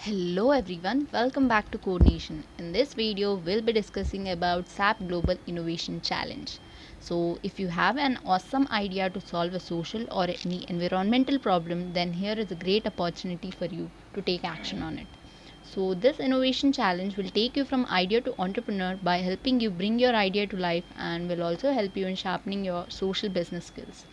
Hello everyone, welcome back to Code Nation. In this video, we'll be discussing about SAP Global Innovation Challenge. So, if you have an awesome idea to solve a social or any environmental problem, then here is a great opportunity for you to take action on it. So, this innovation challenge will take you from idea to entrepreneur by helping you bring your idea to life and will also help you in sharpening your social business skills.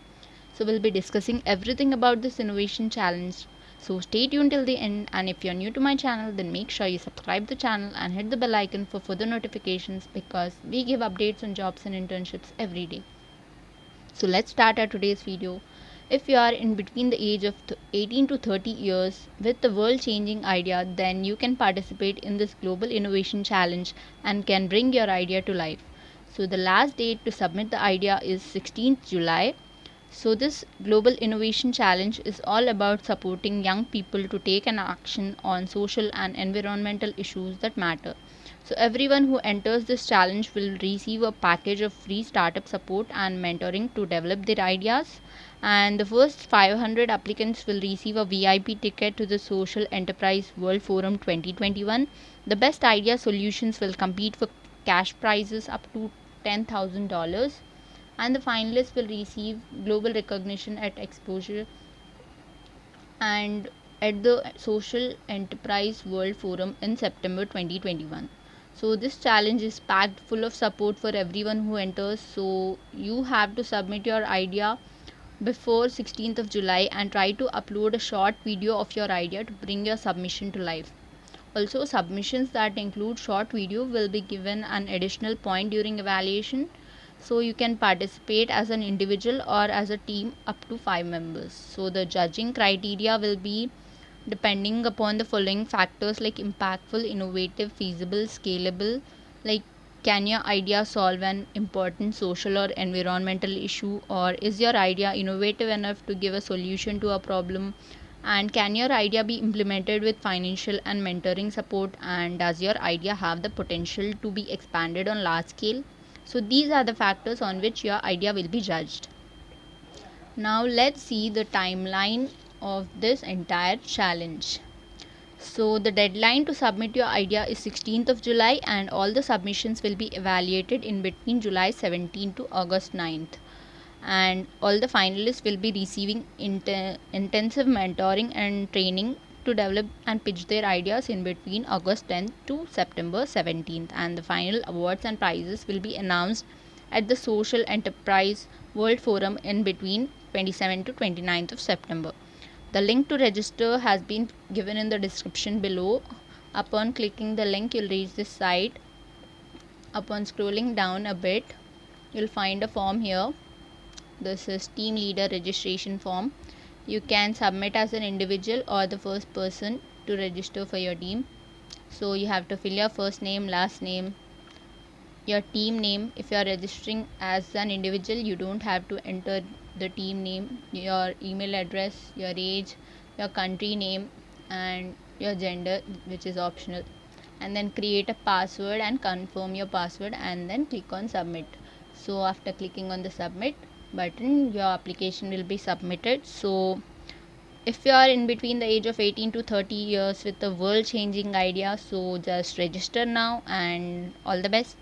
So, we'll be discussing everything about this innovation challenge. So, stay tuned till the end. And if you're new to my channel, then make sure you subscribe the channel and hit the bell icon for further notifications because we give updates on jobs and internships every day. So, let's start our today's video. If you are in between the age of 18 to 30 years with the world changing idea, then you can participate in this global innovation challenge and can bring your idea to life. So, the last date to submit the idea is 16th July. So, this Global Innovation Challenge is all about supporting young people to take an action on social and environmental issues that matter. So, everyone who enters this challenge will receive a package of free startup support and mentoring to develop their ideas. And the first 500 applicants will receive a VIP ticket to the Social Enterprise World Forum 2021. The best idea solutions will compete for cash prizes up to $10,000 and the finalists will receive global recognition at exposure and at the Social Enterprise World Forum in September 2021. So this challenge is packed full of support for everyone who enters. So you have to submit your idea before 16th of July and try to upload a short video of your idea to bring your submission to life. Also, submissions that include short video will be given an additional point during evaluation. So you can participate as an individual or as a team up to 5 members. So the judging criteria will be depending upon the following factors like impactful, innovative, feasible, scalable, like can your idea solve an important social or environmental issue, or is your idea innovative enough to give a solution to a problem, and can your idea be implemented with financial and mentoring support, and does your idea have the potential to be expanded on large scale. So these are the factors on which your idea will be judged. Now let's see the timeline of this entire challenge. So the deadline to submit your idea is 16th of July and all the submissions will be evaluated in between July 17 to August 9th. And all the finalists will be receiving intensive mentoring and training to develop and pitch their ideas in between August 10th to September 17th, and the final awards and prizes will be announced at the Social Enterprise World Forum in between 27th to 29th of September. The link to register has been given in the description below. Upon clicking the link, you'll reach this site. Upon scrolling down a bit, you'll find a form here. This is team leader registration form. You can submit as an individual or the first person to register for your team. So you have to fill your first name, last name, your team name. If you are registering as an individual, you don't have to enter the team name, your email address, your age, your country name, and your gender, which is optional. And then create a password and confirm your password and then click on submit. So after clicking on the submit button, your application will be submitted. So if you are in between the age of 18 to 30 years with a world changing idea, so just register now and all the best.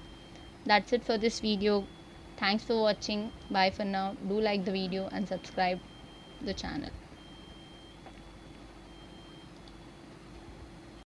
That's it for this video. Thanks for watching. Bye for now. Do like the video and subscribe the channel.